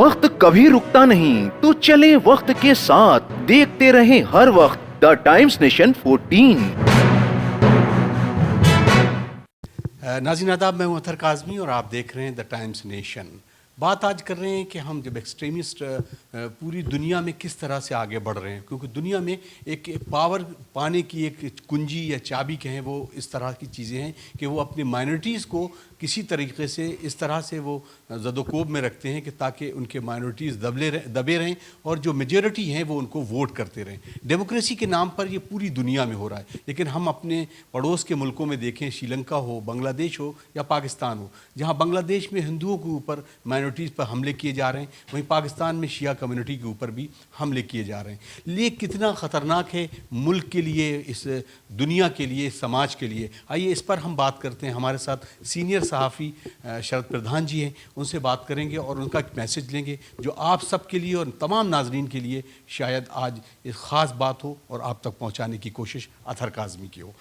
वक्त कभी रुकता नहीं, तो चले वक्त के साथ, देखते रहे हर वक्त द टाइम्स नेशन 14। नाज़रीन आदाब, मैं हूं अतहर काज़मी और आप देख रहे हैं द टाइम्स नेशन। बात आज कर रहे हैं कि हम जब एक्सट्रीमिस्ट पूरी दुनिया में किस तरह से आगे बढ़ रहे हैं, क्योंकि दुनिया में एक पावर पाने की एक कुंजी या चाबी कहें, वो इस तरह की चीज़ें हैं कि वो अपनी माइनॉरिटीज़ को किसी तरीके से इस तरह से वो ज़दोकोब में रखते हैं कि ताकि उनके माइनॉरिटीज़ दबे रहें और जो मेजॉरिटी हैं वो उनको वोट करते रहें। डेमोक्रेसी के नाम पर ये पूरी दुनिया में हो रहा है, लेकिन हम अपने पड़ोस के मुल्कों में देखें, श्रीलंका हो, बांग्लादेश हो या पाकिस्तान हो, जहाँ बांग्लादेश में हिंदुओं के ऊपर माइनॉरिटीज़ पर हमले किए जा रहे हैं, वहीं पाकिस्तान में शिया कम्युनिटी के ऊपर भी हमले किए जा रहे हैं। ये कितना ख़तरनाक है मुल्क के लिए, इस दुनिया के लिए, समाज के लिए। आइए इस पर हम बात करते हैं। हमारे साथ सीनियर सहाफ़ी शरद प्रधान जी हैं, उनसे बात करेंगे और उनका एक मैसेज लेंगे जो आप सब के लिए और तमाम नाजरीन के लिए शायद आज एक ख़ास बात हो और आप तक पहुंचाने की कोशिश अतहर काज़मी की हो।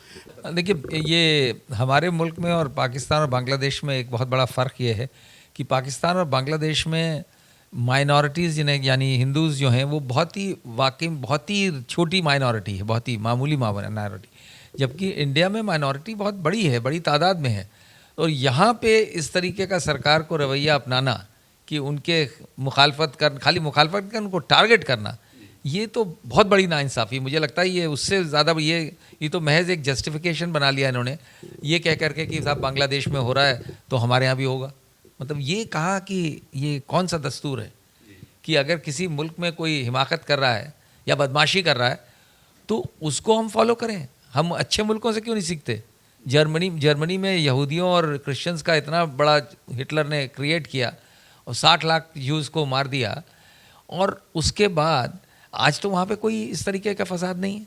देखिए, ये हमारे मुल्क में और पाकिस्तान और बांग्लादेश में एक बहुत बड़ा फ़र्क ये है कि पाकिस्तान और बांग्लादेश में माइनॉरिटीज़ जिन्हें यानी हिंदूज़ जो हैं वो बहुत ही छोटी माइनॉरिटी है, बहुत ही मामूली माइनॉरिटी, जबकि इंडिया में माइनॉरिटी बहुत बड़ी है, बड़ी तादाद में है। और यहाँ पे इस तरीके का सरकार को रवैया अपनाना कि उनके खाली मुखालफत कर उनको टारगेट करना, ये तो बहुत बड़ी नाइंसाफ़ी। मुझे लगता है ये उससे ज़्यादा ये तो महज एक जस्टिफिकेशन बना लिया इन्होंने, ये कह करके कि साहब बांग्लादेश में हो रहा है तो हमारे यहाँ भी होगा। मतलब ये कहा कि ये कौन सा दस्तूर है कि अगर किसी मुल्क में कोई हिमाकत कर रहा है या बदमाशी कर रहा है तो उसको हम फॉलो करें। हम अच्छे मुल्कों से क्यों नहीं सीखते? जर्मनी में यहूदियों और क्रिश्चियंस का इतना बड़ा हिटलर ने क्रिएट किया और 60 लाख यूज़ को मार दिया, और उसके बाद आज तो वहाँ पे कोई इस तरीके का फसाद नहीं है।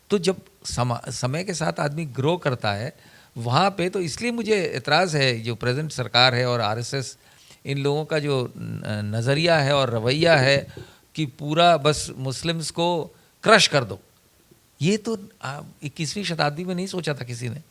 तो जब समय के साथ आदमी ग्रो करता है वहाँ पे, तो इसलिए मुझे एतराज़ है जो प्रेजेंट सरकार है और आरएसएस, इन लोगों का जो नज़रिया है और रवैया है कि पूरा बस मुस्लिम्स को क्रश कर दो। ये तो 21वीं शताब्दी में नहीं सोचा था किसी ने।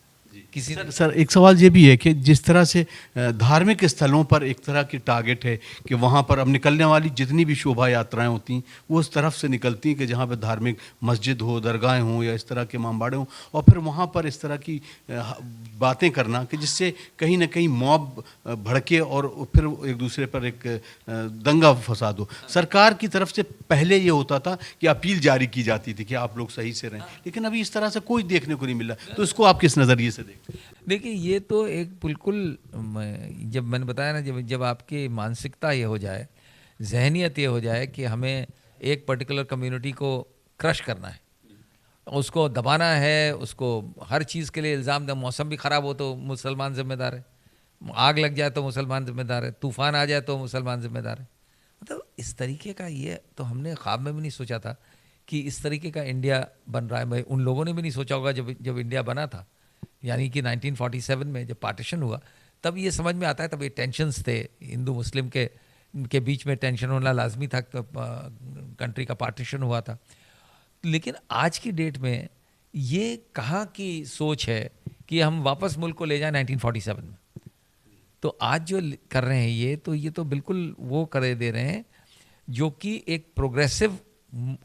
सर एक सवाल ये भी है कि जिस तरह से धार्मिक स्थलों पर एक तरह की टारगेट है कि वहाँ पर अब निकलने वाली जितनी भी शोभा यात्राएं होती हैं वो उस तरफ से निकलती हैं कि जहाँ पर धार्मिक मस्जिद हो, दरगाहें हों या इस तरह के इमामबाड़े हों, और फिर वहाँ पर इस तरह की बातें करना कि जिससे कहीं ना कहीं मॉब भड़के और फिर एक दूसरे पर एक दंगा फसाद हो। सरकार की तरफ से पहले ये होता था कि अपील जारी की जाती थी कि आप लोग सही से रहें, लेकिन अभी इस तरह से कोई देखने को नहीं मिला। तो इसको आप किस नज़रिए से देखिए, ये तो एक बिल्कुल, जब मैंने बताया ना, जब आपकी मानसिकता ये हो जाए, जहनियत ये हो जाए कि हमें एक पर्टिकुलर कम्युनिटी को क्रश करना है, उसको दबाना है, उसको हर चीज़ के लिए इल्ज़ाम दें। मौसम भी ख़राब हो तो मुसलमान ज़िम्मेदार है, आग लग जाए तो मुसलमान ज़िम्मेदार है, तूफ़ान आ जाए तो मुसलमान ज़िम्मेदार है। मतलब इस तरीके का, ये तो हमने ख्वाब में भी नहीं सोचा था कि इस तरीके का इंडिया बन रहा है। उन लोगों ने भी नहीं सोचा होगा जब इंडिया बना था, यानी कि 1947 में जब पार्टीशन हुआ तब ये समझ में आता है। तब ये टेंशन्स थे, हिंदू मुस्लिम के बीच में टेंशन होना लाजमी था, कंट्री का पार्टीशन हुआ था। लेकिन आज की डेट में ये कहाँ की सोच है कि हम वापस मुल्क को ले जाएं 1947 में। तो आज जो कर रहे हैं ये तो बिल्कुल वो कर दे रहे हैं जो कि एक प्रोग्रेसिव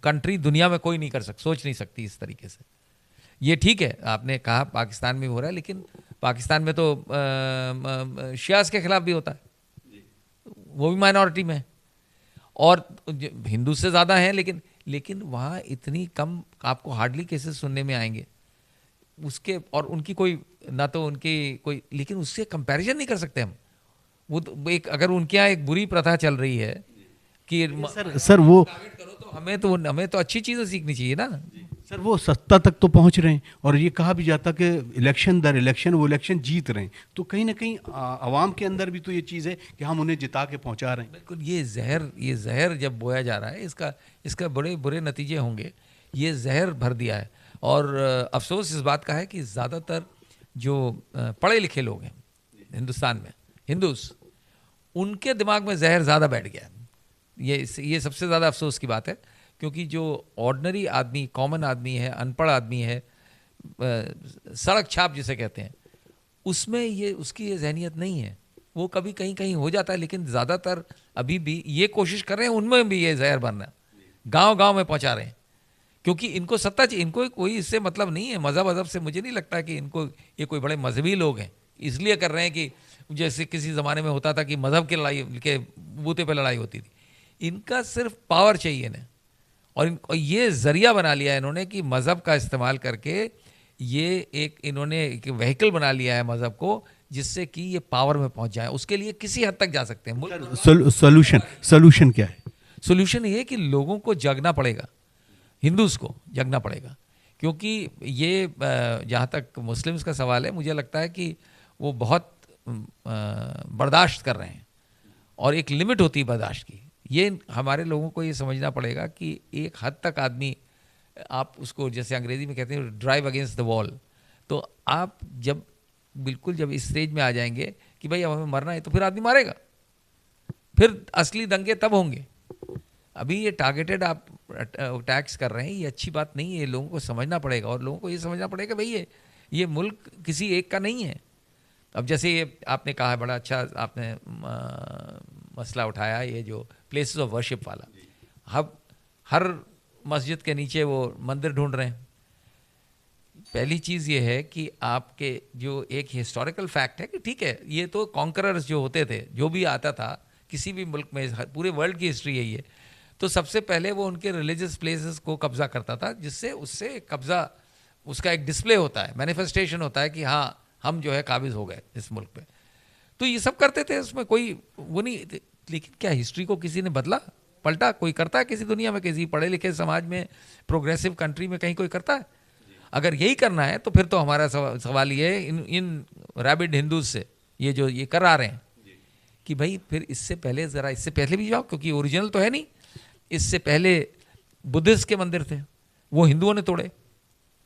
कंट्री दुनिया में कोई नहीं सोच नहीं सकती इस तरीके से। ये ठीक है, आपने कहा पाकिस्तान में हो रहा है, लेकिन पाकिस्तान में तो शियास के खिलाफ भी होता है, वो भी माइनॉरिटी में है, और हिंदू से ज़्यादा हैं, लेकिन वहाँ इतनी कम आपको हार्डली केसेस सुनने में आएंगे उसके, और उनकी कोई ना तो उनकी कोई, लेकिन उससे कंपैरिजन नहीं कर सकते हम। वो तो एक, अगर उनके यहाँ एक बुरी प्रथा चल रही है कि सर वो टारगेट करो, तो हमें तो अच्छी चीज़ें सीखनी चाहिए ना। सर वो सत्ता तक तो पहुंच रहे हैं और ये कहा भी जाता कि इलेक्शन दर इलेक्शन वो इलेक्शन जीत रहे हैं, तो कहीं ना कहीं आवाम के अंदर भी तो ये चीज़ है कि हम उन्हें जिता के पहुंचा रहे हैं। बिल्कुल, ये जहर जब बोया जा रहा है, इसका बड़े बुरे नतीजे होंगे। ये जहर भर दिया है, और अफसोस इस बात का है कि ज़्यादातर जो पढ़े लिखे लोग हैं हिंदुस्तान में, हिंदूस, उनके दिमाग में जहर ज़्यादा बैठ गया है। ये सबसे ज़्यादा अफसोस की बात है, क्योंकि जो ऑर्डिनरी आदमी, कॉमन आदमी है, अनपढ़ आदमी है, सड़क छाप जिसे कहते हैं, उसमें उसकी ये जहनियत नहीं है वो कभी कहीं कहीं हो जाता है, लेकिन ज़्यादातर अभी भी ये कोशिश कर रहे हैं, उनमें भी ये जहर भरना, गांव गांव में पहुंचा रहे हैं, क्योंकि इनको सत्ता चाहिए, इनको कोई इससे मतलब नहीं है, मज़हब से मुझे नहीं लगता कि इनको, ये कोई बड़े मजहबी लोग हैं इसलिए कर रहे हैं कि जैसे किसी ज़माने में होता था कि मज़हब के लड़ाई के बूते पे लड़ाई होती थी। इनका सिर्फ पावर चाहिए इन्हें, और ये ज़रिया बना लिया है इन्होंने कि मज़हब का इस्तेमाल करके ये इन्होंने एक व्हीकल बना लिया है मज़हब को, जिससे कि ये पावर में पहुंच जाए। उसके लिए किसी हद तक जा सकते हैं। मुल्क सोल्यूशन क्या है? सोल्यूशन ये है कि लोगों को जगना पड़ेगा, हिंदूज़ को जगना पड़ेगा, क्योंकि ये जहाँ तक मुस्लिम्स का सवाल है, मुझे लगता है कि वो बहुत बर्दाश्त कर रहे हैं, और एक लिमिट होती है बर्दाश्त की। ये हमारे लोगों को ये समझना पड़ेगा कि एक हद तक आदमी, आप उसको जैसे अंग्रेजी में कहते हैं ड्राइव अगेंस्ट द वॉल, तो आप जब बिल्कुल जब इस स्टेज में आ जाएंगे कि भाई अब हमें मरना है, तो फिर आदमी मारेगा, फिर असली दंगे तब होंगे। अभी ये टारगेटेड आप अटैक्स कर रहे हैं, ये अच्छी बात नहीं है, लोगों को समझना पड़ेगा, और लोगों को ये समझना पड़ेगा भाई ये मुल्क किसी एक का नहीं है। अब जैसे ये आपने कहा है, बड़ा अच्छा आपने मसला उठाया, ये जो प्लेसेस ऑफ वर्शिप वाला, अब हर मस्जिद के नीचे वो मंदिर ढूंढ रहे हैं। पहली चीज़ ये है कि आपके जो एक हिस्टोरिकल फैक्ट है कि ठीक है, ये तो कॉन्करर्स जो होते थे, जो भी आता था किसी भी मुल्क में, पूरे वर्ल्ड की हिस्ट्री है ये, तो सबसे पहले वो उनके रिलीजियस प्लेसेस को कब्जा करता था, जिससे उससे कब्जा, उसका एक डिस्प्ले होता है, मैनिफेस्टेशन होता है कि हाँ हम जो है काबिज हो गए इस मुल्क पे। तो ये सब करते थे, उसमें कोई वो नहीं। लेकिन क्या हिस्ट्री को किसी ने बदला, पलटा? कोई करता है किसी दुनिया में, किसी पढ़े लिखे समाज में, प्रोग्रेसिव कंट्री में कहीं कोई करता है? अगर यही करना है तो फिर तो हमारा सवाल ये है इन रैबिड हिंदूज से, ये जो ये करा रहे हैं, कि भाई फिर इससे पहले ज़रा, इससे पहले भी जाओ, क्योंकि ओरिजिनल तो है नहीं। इससे पहले बुद्धिस्ट के मंदिर थे, वो हिंदुओं ने तोड़े।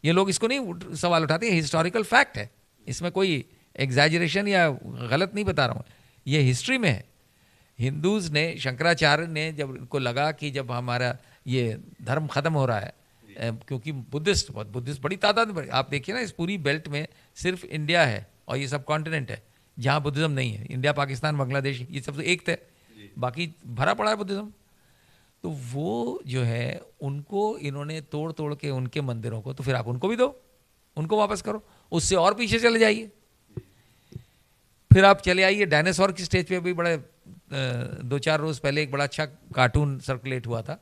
ये लोग इसको नहीं सवाल उठाते, हिस्टोरिकल फैक्ट है, इसमें कोई एग्जैजरेशन या गलत नहीं बता रहा हूँ, ये हिस्ट्री में है। हिंदूज़ ने, शंकराचार्य ने, जब उनको लगा कि जब हमारा ये धर्म ख़त्म हो रहा है, क्योंकि बुद्धिस्ट बड़ी तादाद में, आप देखिए ना इस पूरी बेल्ट में सिर्फ इंडिया है और ये सब कॉन्टिनेंट है जहाँ बुद्धिज़्म नहीं है। इंडिया, पाकिस्तान, बांग्लादेश, ये सब तो एक थे, बाकी भरा पड़ा है बुद्धिज़्म। तो वो जो है उनको इन्होंने तोड़ तोड़ के उनके मंदिरों को, तो फिर आप उनको भी दो, उनको वापस करो, उससे और पीछे चले जाइए। फिर आप चले आइए डायनासोर की स्टेज पे भी, बड़े 2-4 रोज़ पहले एक बड़ा अच्छा कार्टून सर्कुलेट हुआ था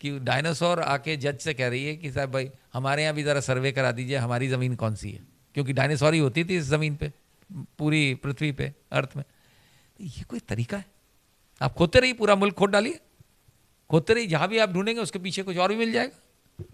कि डायनासोर आके जज से कह रही है कि साहब भाई हमारे यहाँ भी ज़रा सर्वे करा दीजिए, हमारी ज़मीन कौन सी है, क्योंकि डायनासोर ही होती थी इस ज़मीन पे, पूरी पृथ्वी पे, अर्थ में। ये कोई तरीका है? आप खोदते रहिए, पूरा मुल्क खोद डालिए, खोदते रहिए, जहाँ भी आप ढूंढेंगे उसके पीछे कुछ और भी मिल जाएगा।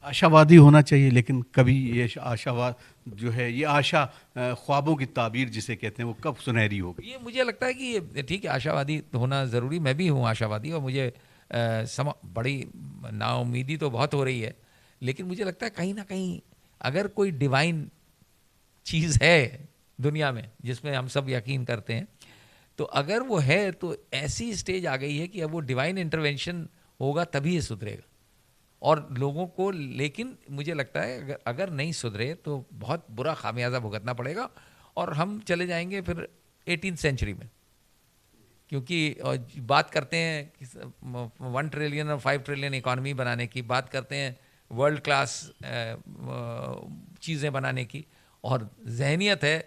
आशावादी होना चाहिए, लेकिन कभी ये आशावाद जो है, ये आशा ख्वाबों की ताबीर जिसे कहते हैं, वो कब सुनहरी होगी? ये मुझे लगता है कि ये ठीक है, आशावादी होना ज़रूरी, मैं भी हूँ आशावादी, और मुझे बड़ी नाउम्मीदी तो बहुत हो रही है, लेकिन मुझे लगता है कहीं ना कहीं अगर कोई डिवाइन चीज़ है दुनिया में जिसमें हम सब यकीन करते हैं, तो अगर वो है तो ऐसी स्टेज आ गई है कि अब वो डिवाइन इंटरवेंशन होगा तभी ये सुधरेगा और लोगों को। लेकिन मुझे लगता है अगर नहीं सुधरे तो बहुत बुरा खामियाजा भुगतना पड़ेगा और हम चले जाएंगे फिर 18th सेंचुरी में, क्योंकि बात करते हैं 1 ट्रिलियन और 5 ट्रिलियन इकॉनमी बनाने की, बात करते हैं वर्ल्ड क्लास चीज़ें बनाने की, और जहनियत है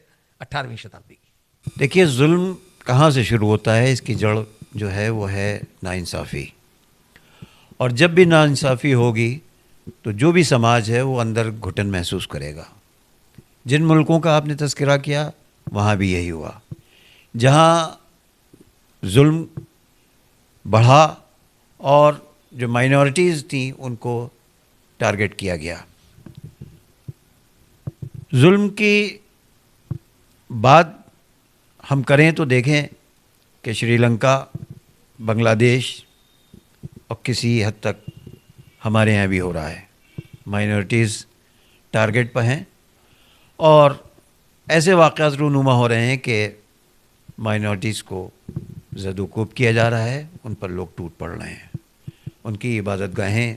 18वीं शताब्दी की। देखिए, जुल्म कहाँ से शुरू होता है, इसकी जड़ जो है वो है नाइंसाफ़ी। और जब भी नाइंसाफ़ी होगी तो जो भी समाज है वो अंदर घुटन महसूस करेगा। जिन मुल्कों का आपने तज़किरा किया वहाँ भी यही हुआ, जहाँ जुल्म बढ़ा और जो माइनॉरिटीज़ थी उनको टारगेट किया गया। जुल्म की बात हम करें तो देखें कि श्रीलंका, बांग्लादेश और किसी हद तक हमारे यहाँ भी हो रहा है। माइनॉरिटीज़ टारगेट पर हैं और ऐसे वाक़यात रूनुमा हो रहे हैं कि माइनॉरिटीज़ को ज़दुकोब किया जा रहा है, उन पर लोग टूट पड़ रहे हैं, उनकी इबादतगाहें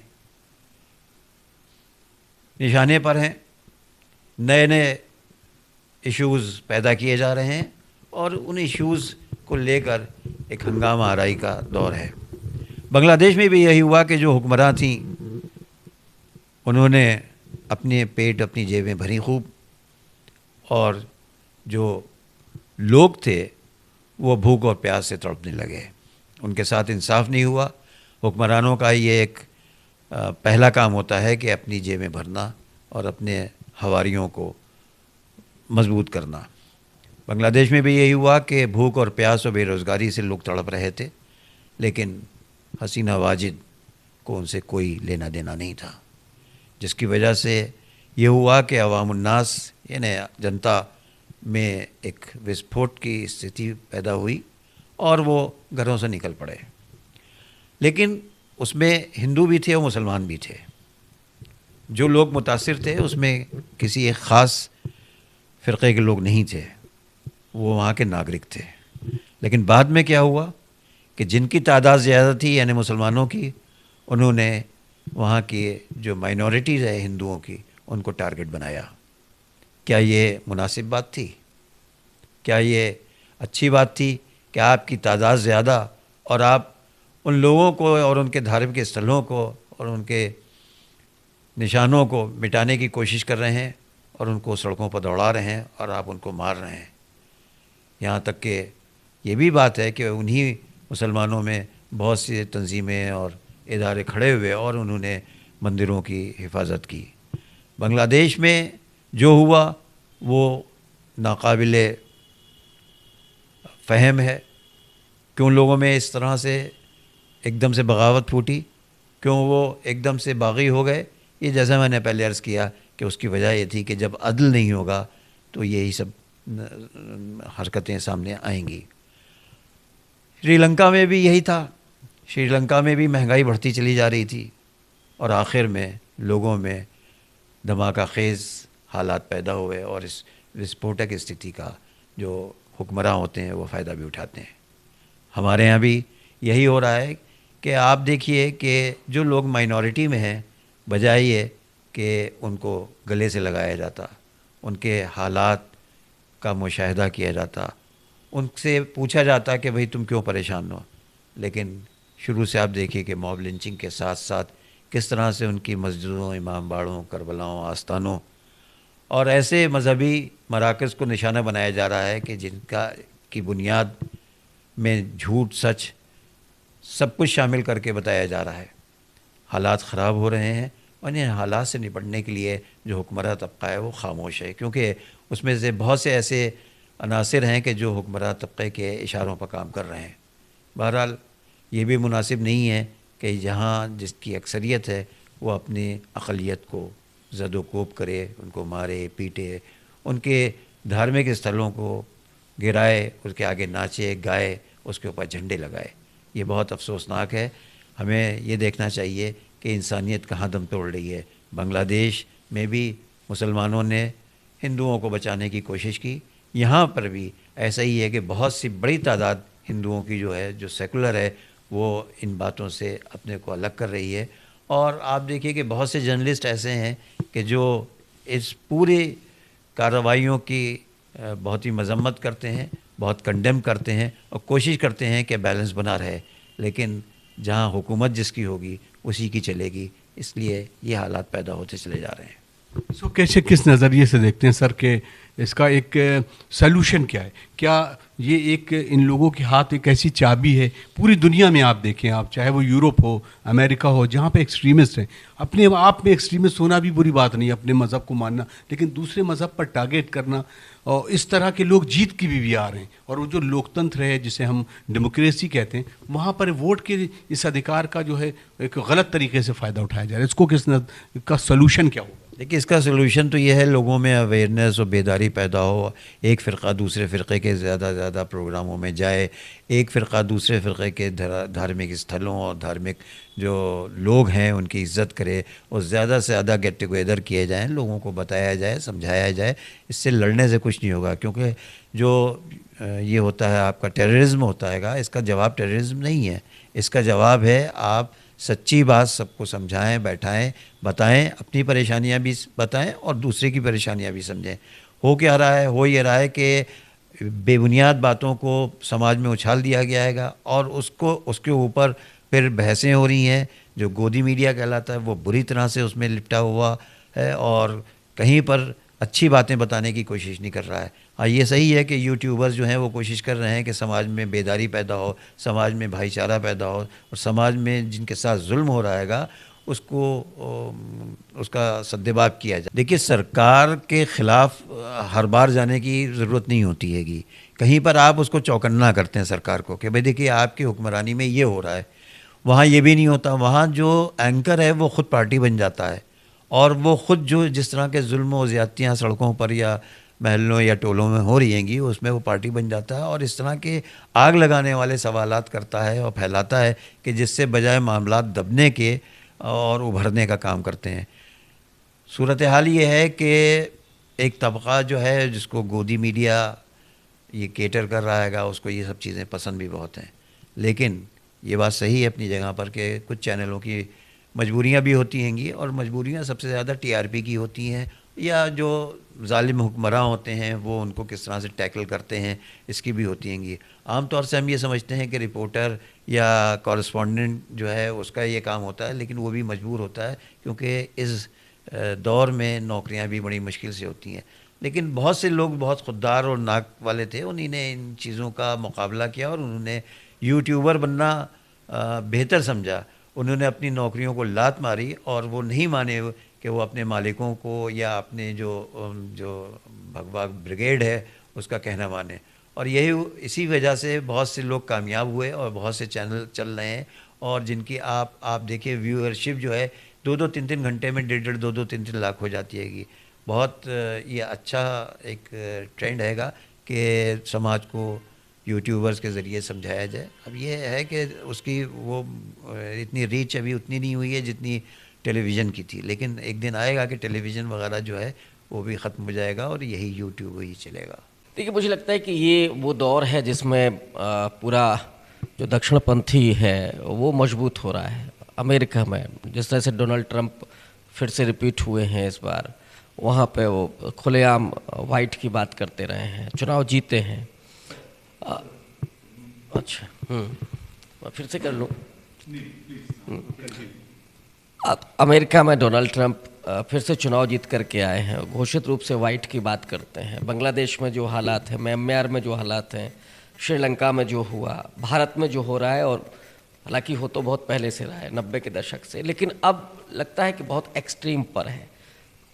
निशाने पर हैं, नए नए इश्यूज़ पैदा किए जा रहे हैं और उन इश्यूज़ को लेकर एक हंगामा आराई का दौर है। बांग्लादेश में भी यही हुआ कि जो हुक्मरान थी उन्होंने अपने पेट अपनी जेबें भरी खूब, और जो लोग थे वो भूख और प्यास से तड़पने लगे। उनके साथ इंसाफ नहीं हुआ। हुक्मरानों का ये एक पहला काम होता है कि अपनी जेबें भरना और अपने हवारियों को मजबूत करना। बांग्लादेश में भी यही हुआ कि भूख और प्यास और बेरोज़गारी से लोग तड़प रहे थे, लेकिन हसीना वाजिद को उनसे कोई लेना देना नहीं था, जिसकी वजह से ये हुआ कि अवामुन्नास यानी जनता में एक विस्फोट की स्थिति पैदा हुई और वो घरों से निकल पड़े। लेकिन उसमें हिंदू भी थे और मुसलमान भी थे। जो लोग मुतासिर थे उसमें किसी एक ख़ास फ़िरक़े के लोग नहीं थे, वो वहाँ के नागरिक थे। लेकिन बाद में क्या हुआ कि जिनकी तादाद ज़्यादा थी यानी मुसलमानों की, उन्होंने वहाँ की जो माइनॉरिटीज़ है हिंदुओं की, उनको टारगेट बनाया। क्या ये मुनासिब बात थी? क्या ये अच्छी बात थी कि आपकी तादाद ज़्यादा और आप उन लोगों को और उनके धार्मिक स्थलों को और उनके निशानों को मिटाने की कोशिश कर रहे हैं और उनको सड़कों पर दौड़ा रहे हैं और आप उनको मार रहे हैं? यहाँ तक कि ये भी बात है कि उन्हीं मुसलमानों में बहुत सी तंजीमें और इदारे खड़े हुए और उन्होंने मंदिरों की हिफाजत की। बांग्लादेश में जो हुआ वो नाकाबिले फ़हम है। क्यों लोगों में इस तरह से एकदम से बगावत फूटी, क्यों वो एकदम से बागी हो गए? ये जैसा मैंने पहले अर्ज़ किया कि उसकी वजह ये थी कि जब अदल नहीं होगा तो यही सब हरकतें सामने आएंगी। श्रीलंका में भी यही था। श्रीलंका में भी महंगाई बढ़ती चली जा रही थी और आखिर में लोगों में धमाका खेज़ हालात पैदा हुए और इस विस्फोटक स्थिति का जो हुक्मरान होते हैं वो फ़ायदा भी उठाते हैं। हमारे यहाँ भी यही हो रहा है कि आप देखिए कि जो लोग माइनॉरिटी में हैं, बजाय ये कि उनको गले से लगाया जाता, उनके हालात का मुशाहिदा किया जाता, उनसे पूछा जाता कि भाई तुम क्यों परेशान हो, लेकिन शुरू से आप देखिए कि मॉब लिंचिंग के साथ साथ किस तरह से उनकी मस्जिदों, इमाम बाड़ों, करबलाओं, आस्थानों और ऐसे मजहबी मराकज़ को निशाना बनाया जा रहा है कि जिनका की बुनियाद में झूठ सच सब कुछ शामिल करके बताया जा रहा है। हालात ख़राब हो रहे हैं और इन हालात से निपटने के लिए जो हुक्मरान तबका है वो खामोश है, क्योंकि उसमें से बहुत से ऐसे अनासिर हैं कि जो हुक्मरान तबके के इशारों पर काम कर रहे हैं। बहरहाल ये भी मुनासिब नहीं है कि जहाँ जिसकी अक्सरियत है वो अपनी अक़लियत को ज़दोकोब करे, उनको मारे पीटे, उनके धार्मिक स्थलों को गिराए, उसके आगे नाचे गाए, उसके ऊपर झंडे लगाए। ये बहुत अफसोसनाक है। हमें ये देखना चाहिए कि इंसानियत कहाँ दम तोड़ रही है। बांग्लादेश में भी मुसलमानों ने हिंदुओं को बचाने की कोशिश की, यहाँ पर भी ऐसा ही है कि बहुत सी बड़ी तादाद हिंदुओं की जो है, जो सेकुलर है, वो इन बातों से अपने को अलग कर रही है। और आप देखिए कि बहुत से जर्नलिस्ट ऐसे हैं कि जो इस पूरे कार्रवाइयों की बहुत ही मजम्मत करते हैं, बहुत कंडेम करते हैं और कोशिश करते हैं कि बैलेंस बना रहे, लेकिन जहां हुकूमत जिसकी होगी उसी की चलेगी। इसलिए ये हालात पैदा होते चले जा रहे हैं। सो कैसे, किस नज़रिए से देखते हैं सर कि इसका एक सलूशन क्या है? क्या ये एक इन लोगों के हाथ एक ऐसी चाबी है? पूरी दुनिया में आप देखें, आप चाहे वो यूरोप हो, अमेरिका हो, जहाँ पे एक्सट्रीमिस्ट हैं, अपने आप में एक्सट्रीमिस्ट होना भी बुरी बात नहीं, अपने मज़हब को मानना, लेकिन दूसरे मज़हब पर टारगेट करना, और इस तरह के लोग जीत की भी आ रहे हैं। और वो जो लोकतंत्र है जिसे हम डेमोक्रेसी कहते हैं, वहाँ पर वोट के इस अधिकार का जो है एक गलत तरीके से फ़ायदा उठाया जा रहा है। इसको का सलूशन क्या होगा? देखिए, इसका सलूशन तो ये है लोगों में अवेयरनेस और बेदारी पैदा हो। एक फ़िरक़ा दूसरे फ़िरक़े के ज़्यादा प्रोग्रामों में जाए, एक फ़िरक़ा दूसरे फ़िरक़े के धार्मिक स्थलों और धार्मिक जो लोग हैं उनकी इज़्ज़त करे और ज़्यादा से ज़्यादा गेट टुगेदर किए जाएँ, लोगों को बताया जाए, समझाया जाए। इससे लड़ने से कुछ नहीं होगा, क्योंकि जो ये होता है आपका टेररिज्म होता है, इसका जवाब टेररिज्म नहीं है। इसका जवाब है आप सच्ची बात सबको समझाएं, बैठाएं, बताएं, अपनी परेशानियां भी बताएं और दूसरे की परेशानियां भी समझें। हो क्या रहा है? हो ये रहा है कि बेबुनियाद बातों को समाज में उछाल दिया गया है और उसके ऊपर फिर बहसें हो रही हैं। जो गोदी मीडिया कहलाता है वो बुरी तरह से उसमें लिपटा हुआ है और कहीं पर अच्छी बातें बताने की कोशिश नहीं कर रहा है। हाँ, ये सही है कि यूट्यूबर्स जो हैं वो कोशिश कर रहे हैं कि समाज में बेदारी पैदा हो, समाज में भाईचारा पैदा हो और समाज में जिनके साथ जुल्म हो रहा हैगा उसको उसका सद्देबाब किया जाए। देखिए, सरकार के ख़िलाफ़ हर बार जाने की ज़रूरत नहीं होती हैगी। कहीं पर आप उसको चौकन्ना करते हैं सरकार को कि भाई देखिए आपकी हुक्मरानी में ये हो रहा है। वहाँ ये भी नहीं होता। वहाँ जो एंकर है वो ख़ुद पार्टी बन जाता है और वो ख़ुद जो जिस तरह के जुल्म और ज़्यादतियाँ सड़कों पर या महलों या टोलों में हो रही हैंगी उसमें वो पार्टी बन जाता है और इस तरह के आग लगाने वाले सवालात करता है और फैलाता है कि जिससे बजाय मामलात दबने के और उभरने का काम करते हैं। सूरत हाल ये है कि एक तबका जो है जिसको गोदी मीडिया ये केटर कर रहा हैगा उसको ये सब चीज़ें पसंद भी बहुत हैं। लेकिन ये बात सही है अपनी जगह पर कि कुछ चैनलों की मजबूरियां भी होती हैंगी और मजबूरियां सबसे ज़्यादा टीआरपी की होती हैं या जो जालिम हुक्मरान होते हैं वो उनको किस तरह से टैकल करते हैं इसकी भी होती हैंगी। आम तौर से हम ये समझते हैं कि रिपोर्टर या कॉरेस्पॉन्डेंट जो है उसका ये काम होता है, लेकिन वो भी मजबूर होता है क्योंकि इस दौर में नौकरियां भी बड़ी मुश्किल से होती हैं। लेकिन बहुत से लोग बहुत खुददार और नाक वाले थे, उन्हीं ने इन चीज़ों का मुकाबला किया और उन्होंने यूट्यूबर बनना बेहतर समझा। उन्होंने अपनी नौकरियों को लात मारी और वो नहीं माने कि वो अपने मालिकों को या अपने जो भगवा ब्रिगेड है उसका कहना माने। और यही इसी वजह से बहुत से लोग कामयाब हुए और बहुत से चैनल चल रहे हैं और जिनकी आप देखिए व्यूअरशिप जो है 2-2 3-3 घंटे में 1.5 2-2 3-3 लाख हो जाती हैगी। बहुत ये अच्छा एक ट्रेंड हैगा कि समाज को यूट्यूबर्स के ज़रिए समझाया जाए। अब ये है कि उसकी वो इतनी रीच अभी उतनी नहीं हुई है जितनी टेलीविज़न की थी, लेकिन एक दिन आएगा कि टेलीविज़न वगैरह जो है वो भी ख़त्म हो जाएगा और यही यूट्यूब ही चलेगा। देखिए, मुझे लगता है कि ये वो दौर है जिसमें पूरा जो दक्षिणपंथी है वो मजबूत हो रहा है। अमेरिका में जिस तरह से डोनाल्ड ट्रंप फिर से रिपीट हुए हैं इस बार, वहाँ पे वो खुलेआम वाइट की बात करते रहे हैं, चुनाव जीते हैं। अच्छा, फिर से कर लूँ। अमेरिका में डोनाल्ड ट्रंप फिर से चुनाव जीत करके आए हैं, घोषित रूप से वाइट की बात करते हैं। बांग्लादेश में जो हालात हैं, म्यांमार में जो हालात हैं, श्रीलंका में जो हुआ, भारत में जो हो रहा है, और हालांकि हो तो बहुत पहले से रहा है 90 के दशक से, लेकिन अब लगता है कि बहुत एक्सट्रीम पर है।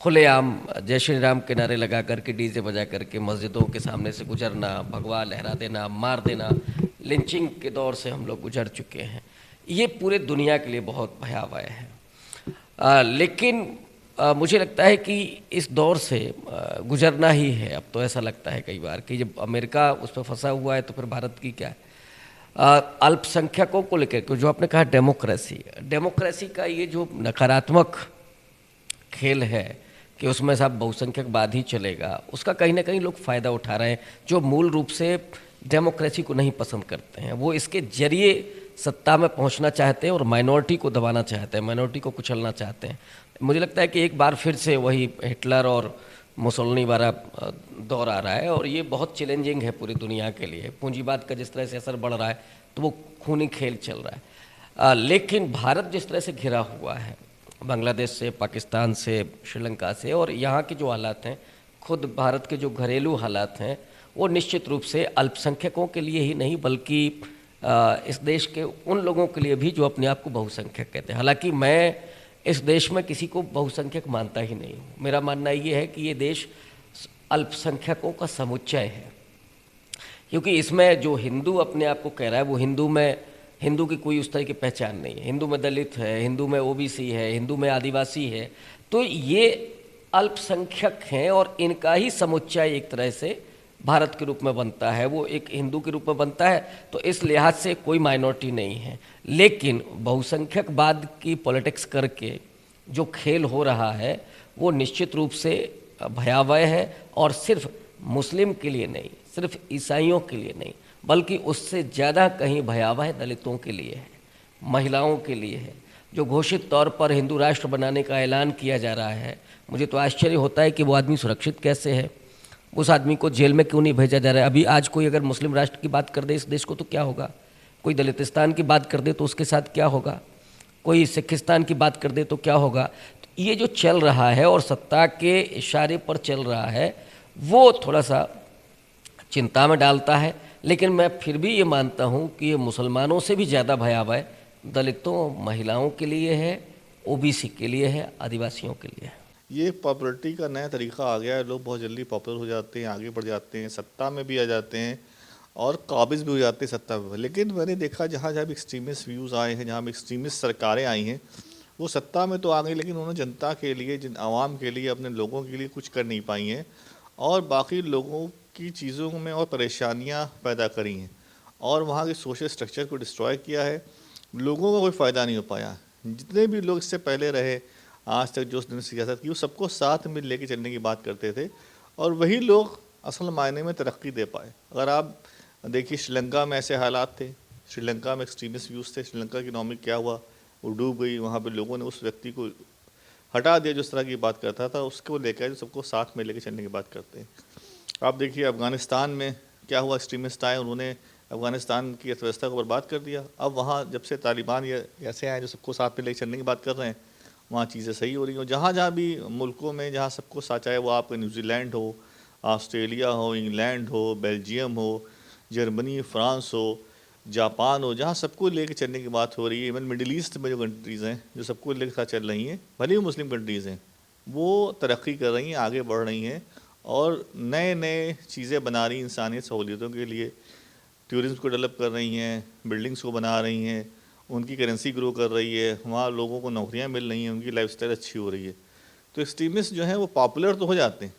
खुलेआम जय श्री राम के नारे लगा करके डीजे बजा करके मस्जिदों के सामने से गुजरना, भगवा लहरा देना, मार देना, लिंचिंग के दौर से हम लोग गुजर चुके हैं। ये पूरे दुनिया के लिए बहुत भयावह है। लेकिन मुझे लगता है कि इस दौर से गुजरना ही है। अब तो ऐसा लगता है कई बार कि जब अमेरिका उस पर फंसा हुआ है तो फिर भारत की क्या है। अल्पसंख्यकों को लेकर जो आपने कहा डेमोक्रेसी का ये जो नकारात्मक खेल है कि उसमें सब बहुसंख्यकवाद ही चलेगा, उसका कहीं ना कहीं लोग फ़ायदा उठा रहे हैं जो मूल रूप से डेमोक्रेसी को नहीं पसंद करते हैं। वो इसके जरिए सत्ता में पहुंचना चाहते हैं और माइनॉरिटी को दबाना चाहते हैं, माइनॉरिटी को कुचलना चाहते हैं। मुझे लगता है कि एक बार फिर से वही हिटलर और मुसोलिनी वाला दौर आ रहा है और ये बहुत चैलेंजिंग है पूरी दुनिया के लिए। पूंजीवाद का जिस तरह से असर बढ़ रहा है तो वो खूनी खेल चल रहा है। लेकिन भारत जिस तरह से घिरा हुआ है बांग्लादेश से, पाकिस्तान से, श्रीलंका से, और यहाँ के जो हालात हैं, खुद भारत के जो घरेलू हालात हैं, वो निश्चित रूप से अल्पसंख्यकों के लिए ही नहीं बल्कि इस देश के उन लोगों के लिए भी जो अपने आप को बहुसंख्यक कहते हैं। हालांकि मैं इस देश में किसी को बहुसंख्यक मानता ही नहीं हूँ। मेरा मानना ये है कि ये देश अल्पसंख्यकों का समुच्चय है, क्योंकि इसमें जो हिंदू अपने आप को कह रहा है वो हिंदू की कोई उस तरह की पहचान नहीं है। हिंदू में दलित है, हिंदू में ओबीसी है, हिंदू में आदिवासी है, तो ये अल्पसंख्यक हैं और इनका ही समुच्चय एक तरह से भारत के रूप में बनता है, वो एक हिंदू के रूप में बनता है। तो इस लिहाज से कोई माइनॉरिटी नहीं है। लेकिन बहुसंख्यकवाद की पॉलिटिक्स करके जो खेल हो रहा है वो निश्चित रूप से भयावह है और सिर्फ मुस्लिम के लिए नहीं, सिर्फ ईसाइयों के लिए नहीं, बल्कि उससे ज़्यादा कहीं भयावह दलितों के लिए है, महिलाओं के लिए है। जो घोषित तौर पर हिंदू राष्ट्र बनाने का ऐलान किया जा रहा है, मुझे तो आश्चर्य होता है कि वो आदमी सुरक्षित कैसे है। उस आदमी को जेल में क्यों नहीं भेजा जा रहा है? अभी आज कोई अगर मुस्लिम राष्ट्र की बात कर दे इस देश को तो क्या होगा? कोई दलितिस्तान की बात कर दे तो उसके साथ क्या होगा? कोई सिखिस्तान की बात कर दे तो क्या होगा? तो ये जो चल रहा है और सत्ता के इशारे पर चल रहा है वो थोड़ा सा चिंता में डालता है। लेकिन मैं फिर भी ये मानता हूँ कि ये मुसलमानों से भी ज़्यादा भयावह दलितों, महिलाओं के लिए है, ओबीसी के लिए है, आदिवासियों के लिए है। ये पॉपुलरिटी का नया तरीका आ गया है। लोग बहुत जल्दी पॉपुलर हो जाते हैं, आगे बढ़ जाते हैं, सत्ता में भी आ जाते हैं और काबिज भी हो जाते हैं सत्ता में। लेकिन मैंने देखा जहाँ जहाँ भी एक्सट्रीमिस्ट व्यूज़ आए हैं, जहाँ भी एक्सट्रीमिस्ट सरकारें आई हैं, वो सत्ता में तो आ गई लेकिन उन्होंने जनता के लिए, जिन आवाम के लिए, अपने लोगों के लिए कुछ कर नहीं पाई हैं और बाकी लोगों की चीज़ों में और परेशानियाँ पैदा करी हैं और वहाँ के सोशल स्ट्रक्चर को डिस्ट्रॉय किया है। लोगों का कोई फ़ायदा नहीं हो पाया। जितने भी लोग इससे पहले रहे आज तक जो उसने सियासत की, वो सबको साथ में लेके चलने की बात करते थे और वही लोग असल मायने में तरक्की दे पाए। अगर आप देखिए श्रीलंका में ऐसे हालात थे, श्रीलंका में एक्सट्रीमिस्ट व्यूज़ थे, श्रीलंका की इकनॉमी क्या हुआ, वो डूब गई। वहाँ पे लोगों ने उस व्यक्ति को हटा दिया जो इस तरह की बात करता था, उसको लेकर जो सबको साथ में लेके चलने की बात करते हैं। आप देखिए अफ़गानिस्तान में क्या हुआ, एक्सट्रीमिस्ट आए, उन्होंने अफ़गानिस्तान की अर्थव्यवस्था को बर्बाद कर दिया। अब वहाँ जब से तालिबान ये ऐसे आए जो सबको साथ में लेके चलने की बात कर रहे हैं, वहाँ चीज़ें सही हो रही हैं। जहाँ जहाँ भी मुल्कों में जहाँ सबको साथ, चाहे वो आपका न्यूजीलैंड हो, ऑस्ट्रेलिया हो, इंग्लैंड हो, बेल्जियम हो, जर्मनी, फ्रांस हो, जापान हो, जहाँ सबको लेके चलने की बात हो रही है। इवन मिडिल ईस्ट में जो कंट्रीज़ हैं जो सबको लेके साथ चल रही हैं, भले ही मुस्लिम कंट्रीज़ हैं, वो तरक्की कर रही हैं, आगे बढ़ रही हैं और नए नए चीज़ें बना रही हैं इंसानियत सहूलियतों के लिए। टूरिज़्म को डेवलप कर रही हैं, बिल्डिंग्स को बना रही हैं, उनकी करेंसी ग्रो कर रही है, वहाँ लोगों को नौकरियाँ मिल रही हैं, उनकी लाइफस्टाइल अच्छी हो रही है। तो एक्सट्रीमिस्ट जो हैं वो पॉपुलर तो हो जाते हैं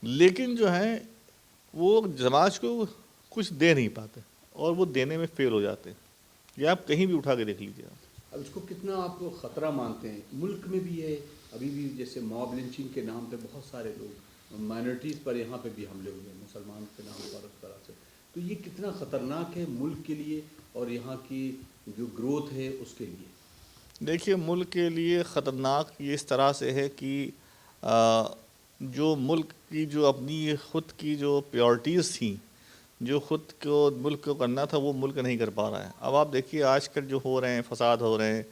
लेकिन जो है वो समाज को कुछ दे नहीं पाते और वो देने में फेल हो जाते हैं। ये आप कहीं भी उठा के देख लीजिए आप। अब इसको कितना आप ख़तरा मानते हैं? मुल्क में भी है अभी भी, जैसे मॉब लिंचिंग के नाम पे बहुत सारे लोग, माइनॉरिटीज़ पर यहाँ पे भी हमले हुए, मुसलमान के नाम पर उस तरह से, तो ये कितना ख़तरनाक है मुल्क के लिए और यहाँ की जो ग्रोथ है उसके लिए? देखिए मुल्क के लिए ख़तरनाक ये इस तरह से है कि जो मुल्क की जो अपनी ख़ुद की जो प्रायोरिटीज़ थी, जो ख़ुद को मुल्क को करना था, वो मुल्क नहीं कर पा रहा है। अब आप देखिए आजकल जो हो रहे हैं फसाद हो रहे हैं,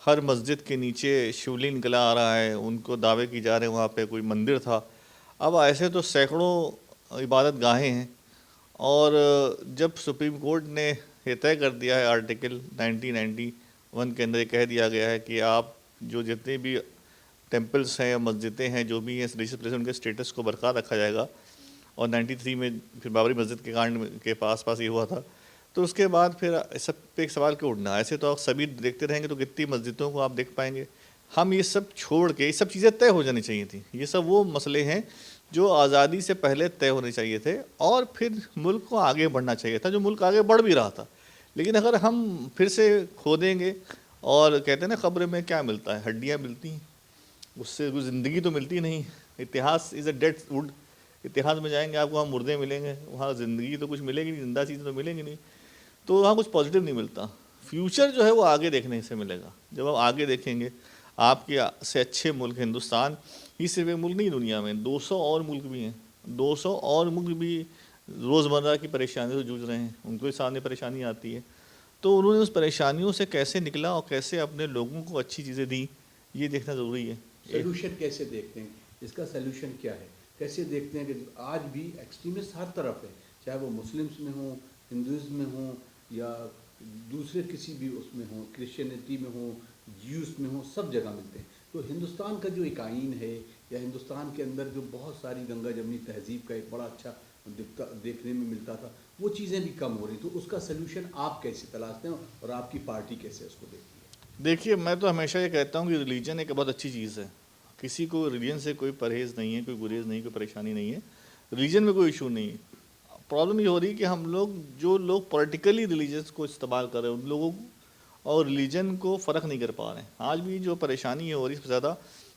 हर मस्जिद के नीचे शिवलिंग निकला आ रहा है, उनको दावे की जा रहे हैं वहाँ पे कोई मंदिर था। अब ऐसे तो सैकड़ों इबादत गाहें हैं और जब सुप्रीम कोर्ट ने ये तय कर दिया है, आर्टिकल 1991 के अंदर कह दिया गया है कि आप जो जितने भी टेम्पल्स हैं या मस्जिदें हैं जो भी हैं रिलीजियस प्लेस, उनके स्टेटस को बरकरार रखा जाएगा। और 93 में फिर बाबरी मस्जिद के कांड के पास ये हुआ था। तो उसके बाद फिर सब पे एक सवाल क्यों उठना, ऐसे तो आप सभी देखते रहेंगे तो कितनी मस्जिदों को आप देख पाएंगे। हम ये सब छोड़ के, ये सब चीज़ें तय हो जानी चाहिए थी। ये सब वो मसले हैं जो आज़ादी से पहले तय होने चाहिए थे और फिर मुल्क को आगे बढ़ना चाहिए था, जो मुल्क आगे बढ़ भी रहा था। लेकिन अगर हम फिर से खोदेंगे और कहते हैं ना कब्र में क्या मिलता है, हड्डियाँ मिलती हैं, उससे कोई ज़िंदगी तो मिलती नहीं। इतिहास इज़ अ डेड वुड, इतिहास में जाएंगे आपको वहाँ मुर्दे मिलेंगे, वहाँ ज़िंदगी तो कुछ मिलेगी नहीं, जिंदा चीज़ें तो मिलेंगी नहीं, तो वहाँ कुछ पॉजिटिव नहीं मिलता। फ्यूचर जो है वो आगे देखने से मिलेगा। जब आप आगे देखेंगे, आपके से अच्छे मुल्क, हिंदुस्तान ही सिर्फ एक मुल्क नहीं, दुनिया में 200 और मुल्क भी हैं। 200 और मुल्क भी रोज़मर्रा की परेशानियों से जूझ रहे हैं, उनको सामने परेशानी आती है। तो उन्होंने उस परेशानियों से कैसे निकला और कैसे अपने लोगों को अच्छी चीज़ें दी, ये देखना ज़रूरी है। सोल्यूशन कैसे देखते हैं, इसका सोल्यूशन क्या है, कैसे देखते हैं कि आज भी एक्सट्रीमिस्ट हर तरफ है, चाहे वो मुस्लिम्स में हो, हिंदुज़म में हो या दूसरे किसी भी उसमें हो, क्रिश्चियनिटी में हो, ज्यूस में हो, सब जगह मिलते हैं। तो हिंदुस्तान का जो एक आइन है या हिंदुस्तान के अंदर जो बहुत सारी गंगा जमनी तहजीब का एक बड़ा अच्छा देखने में मिलता था, वो चीज़ें भी कम हो रही। तो उसका सलूशन आप कैसे तलाशते हैं और आपकी पार्टी कैसे उसको देखती है? देखिए मैं तो हमेशा ये कहता हूँ कि रिलीजन एक बहुत अच्छी चीज़ है। किसी को रिलीजन से कोई परहेज़ नहीं है, कोई गुरेज नहीं, कोई परेशानी नहीं है। रिलीजन में कोई इशू नहीं है। प्रॉब्लम ये हो रही है कि हम लोग, जो लोग पॉलिटिकली रिलीजन को इस्तेमाल कर रहे हैं, उन लोगों और रिलीजन को फ़र्क नहीं कर पा रहे हैं। आज भी जो परेशानी हो रही है सबसे ज़्यादा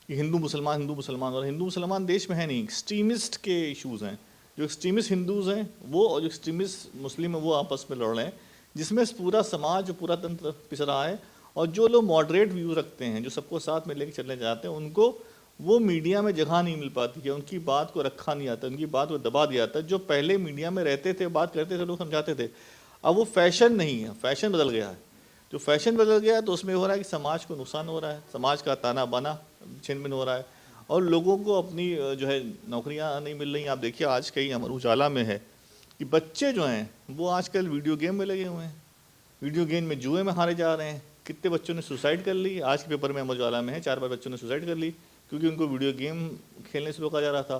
कि हिंदू मुसलमान, और हिंदू मुसलमान देश में है नहीं, एक्सट्रीमिस्ट के इशूज़ हैं। जो एक्सट्रीमिस्ट हिंदूज़ हैं वो और जो एक्सट्रीमिस्ट मुस्लिम हैं वो आपस में लड़ रहे हैं, जिसमें पूरा समाज, पूरा तंत्र पिस रहा है। और जो लोग मॉडरेट व्यू रखते हैं, जो सबको साथ में लेके चलने चाहते हैं, उनको वो मीडिया में जगह नहीं मिल पाती है, उनकी बात को रखा नहीं आता, उनकी बात को दबा दिया जाता है। जो पहले मीडिया में रहते थे, बात करते थे, लोग समझाते थे, अब वो फैशन नहीं है, फैशन बदल गया है। जो फैशन बदल गया है तो उसमें हो रहा है कि समाज को नुकसान हो रहा है, समाज का ताना बाना छिन भिन हो रहा है और लोगों को अपनी जो है नौकरियां नहीं मिल रही। आप देखिए आज कई अमर उजाला में है कि बच्चे जो हैं वो आजकल वीडियो गेम में लगे हुए हैं, वीडियो गेम में जुए में हारे जा रहे हैं। कितने बच्चों ने सुसाइड कर ली, आज के पेपर में अमर उजाला में है 4 बार बच्चों ने सुसाइड कर ली क्योंकि उनको वीडियो गेम खेलने से रोका जा रहा था।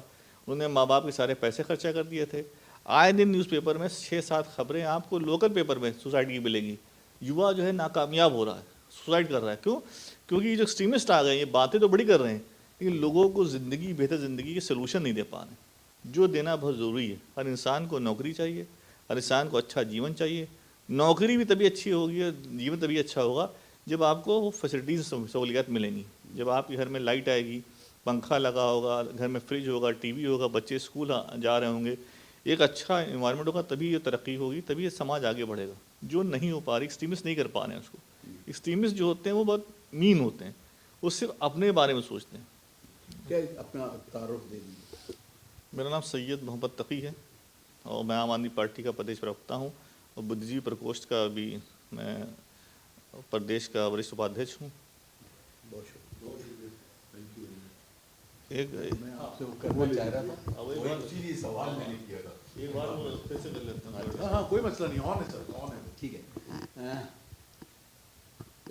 उन्होंने माँ बाप के सारे पैसे खर्चा कर दिए थे। आए दिन न्यूज़पेपर में 6-7 खबरें आपको लोकल पेपर में सुसाइड की मिलेगी। युवा जो है नाकामयाब हो रहा है, सुसाइड कर रहा है। क्यों? क्योंकि ये जो एक्सट्रीमिस्ट आ गए, ये बातें तो बड़ी कर रहे हैं लेकिन लोगों को ज़िंदगी, बेहतर ज़िंदगी के सोल्यूशन नहीं दे पा रहे। जो देना बहुत ज़रूरी है। हर इंसान को नौकरी चाहिए, हर इंसान को अच्छा जीवन चाहिए। नौकरी भी तभी अच्छी होगी, जीवन तभी अच्छा होगा जब आपको वो फैसिलिटीज़, सहूलियत मिलेंगी। जब आपके घर में लाइट आएगी, पंखा लगा होगा, घर में फ्रिज होगा, टीवी होगा, बच्चे स्कूल जा रहे होंगे, एक अच्छा इन्वायरमेंट होगा, तभी ये तरक्की होगी, तभी ये समाज आगे बढ़ेगा। जो नहीं हो पा रही, एक्सट्रीमिस्ट नहीं कर पा रहे हैं उसको। एक्सट्रीमिस्ट जो होते हैं वो बहुत मीन होते हैं, वो सिर्फ अपने बारे में सोचते हैं। क्या अपना तारुफ दे दीजिए। मेरा नाम सैयद मोहम्मद तकी है और मैं आम आदमी पार्टी का प्रदेश प्रवक्ता हूँ और बुद्धिजीवी प्रकोष्ठ का भी मैं प्रदेश का वरिष्ठ उपाध्यक्ष हूँ। बहुत शुक्रिया। एक मैं आपसे वो करना चाह रहा था, वो इसीलिए सवाल मैंने किया था। एक बार वो फिर से कर लेता हूँ। हाँ हाँ, कोई मसला नहीं, ऑन है सर, ऑन है, ठीक है।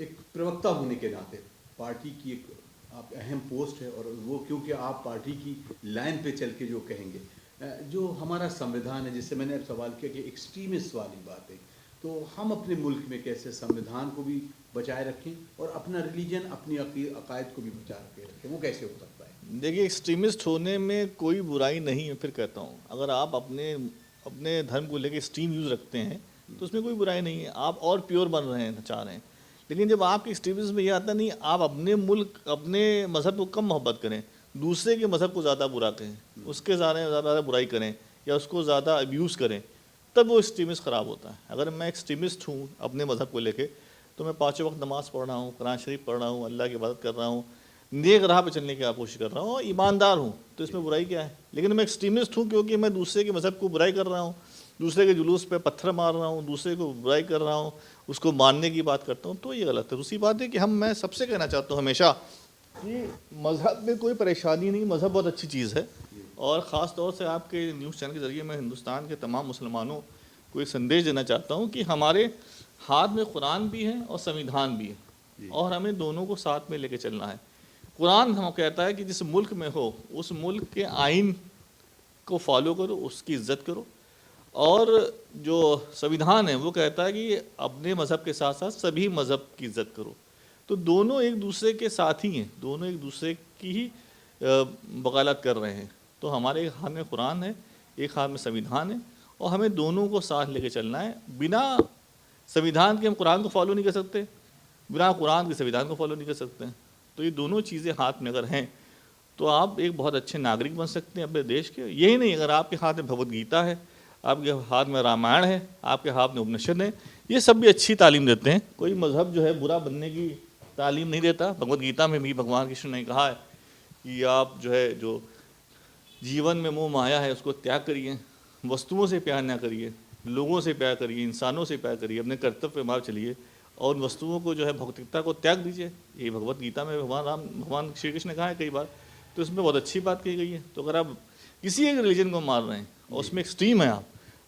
एक प्रवक्ता होने के नाते पार्टी की एक आप अहम पोस्ट है और वो क्योंकि आप पार्टी की लाइन पे चल के जो कहेंगे, जो हमारा संविधान है, जिससे मैंने अब सवाल किया कि एक्सट्रीमिस्ट वाली बात है, तो हम अपने मुल्क में कैसे संविधान को भी बचाए रखें और अपना रिलीजन, अपनी अकायद को भी बचा के रखें, वो कैसे हो सकता है? देखिए, एक्सट्रीमिस्ट होने में कोई बुराई नहीं है। फिर कहता हूँ, अगर आप अपने धर्म को लेकर एक्सट्रीम व्यूज़ रखते हैं तो उसमें कोई बुराई नहीं है, आप और प्योर बन रहे हैं, चाह रहे हैं। लेकिन जब आपके एक्सट्रीमिज्म में ये आता नहीं, आप अपने मुल्क, अपने मज़हब को कम मोहब्बत करें, दूसरे के मज़हब को ज़्यादा बुरा कहें, उसके ज़्यादा बुराई करें या उसको ज़्यादा अब्यूज़ करें, तब वो एक्सट्रीमिस्ट ख़राब होता है। अगर मैं एक्सट्रीमिस्ट हूँ अपने मज़हब को लेके, तो मैं 5 वक्त नमाज़ पढ़ रहा हूँ, कुरान शरीफ पढ़ रहा हूँ, अल्लाह की इबादत कर रहा हूँ, नेक राह पे चलने की कोशिश कर रहा हूँ और ईमानदार हूँ, तो इसमें बुराई क्या है? लेकिन मैं एक्सट्रीमिस्ट हूँ क्योंकि मैं दूसरे के मज़हब को बुराई कर रहा हूँ, दूसरे के जुलूस पे पत्थर मार रहा हूँ, दूसरे को बुराई कर रहा हूँ, उसको मानने की बात करता हूँ, तो ये गलत है। दूसरी बात है कि मैं सबसे कहना चाहता हूँ हमेशा कि मज़हब में कोई परेशानी नहीं, मज़हब बहुत अच्छी चीज़ है। और ख़ास तौर से आपके न्यूज़ चैनल के ज़रिए मैं हिंदुस्तान के तमाम मुसलमानों को एक संदेश देना चाहता हूँ कि हमारे हाथ में कुरान भी है और संविधान भी है और हमें दोनों को साथ में लेके चलना है। कुरान हम कहता है कि जिस मुल्क में हो उस मुल्क के आइन को फॉलो करो, उसकी इज़्ज़त करो, और जो संविधान है वो कहता है कि अपने मज़हब के साथ साथ सभी मज़हब की इज़्ज़त करो। तो दोनों एक दूसरे के साथ ही हैं, दोनों एक दूसरे की ही वकालत कर रहे हैं। तो हमारे एक हाथ में कुरान है, एक हाथ में संविधान है और हमें दोनों को साथ लेके चलना है। बिना संविधान के हम कुरान को फॉलो नहीं कर सकते, बिना कुरान के संविधान को फॉलो नहीं कर सकते। तो ये दोनों चीज़ें हाथ में अगर हैं तो आप एक बहुत अच्छे नागरिक बन सकते हैं अपने देश के। यही नहीं, अगर आपके हाथ में भगवद गीता है, आपके हाथ में रामायण है, आपके हाथ में उपनिषद है, ये सब भी अच्छी तालीम देते हैं। कोई मज़हब जो है बुरा बनने की तालीम नहीं देता। भगवद गीता में भी भगवान कृष्ण ने कहा है कि आप जो है जो जीवन में मोह माया है उसको त्याग करिए, वस्तुओं से प्यार ना करिए, लोगों से प्यार करिए, इंसानों से प्यार करिए, अपने कर्तव्य पे मार चलिए और वस्तुओं को जो है भौतिकता को त्याग दीजिए। ये भगवद गीता में भगवान श्री कृष्ण ने कहा है कई बार, तो इसमें बहुत अच्छी बात कही गई है। तो अगर आप किसी एक रिलीजन को मार रहे हैं और उसमें एक्सट्रीम है आप,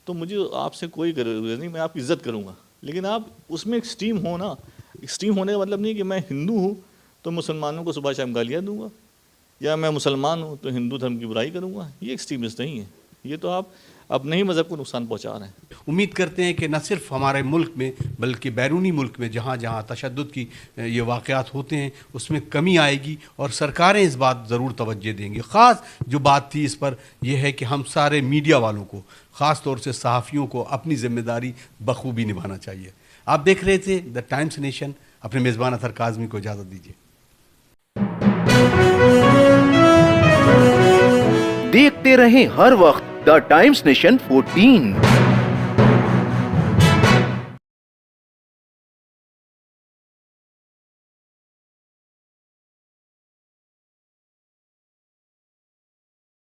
तो मुझे आपसे कोई गरज नहीं, मैं आपकी इज़्ज़त करूँगा, लेकिन आप उसमें एक्सट्रीम हो ना। एक्सट्रीम होने का मतलब नहीं कि मैं हिंदू हूँ तो मुसलमानों को सुबह शाम गालियाँ दूंगा, या मैं मुसलमान हूँ तो हिंदू धर्म की बुराई करूँगा। ये एक्सट्रीमिस्ट नहीं है, ये तो आप अपने ही मज़हब को नुकसान पहुँचा रहे हैं। उम्मीद करते हैं कि न सिर्फ हमारे मुल्क में बल्कि बैरूनी मुल्क में जहाँ जहाँ तशद्दुद की ये वाक़यात होते हैं उसमें कमी आएगी और सरकारें इस बात ज़रूर तवज्जो देंगी। ख़ास जो बात थी इस पर यह है कि हम सारे मीडिया वालों को, ख़ास तौर से सहाफ़ियों को अपनी ज़िम्मेदारी बखूबी निभाना चाहिए। आप देख रहे थे द टाइम्स नेशन। अपने मेज़बान अतहर काज़मी को इजाज़त दीजिए। देखते रहें हर वक्त द टाइम्स नेशन 14।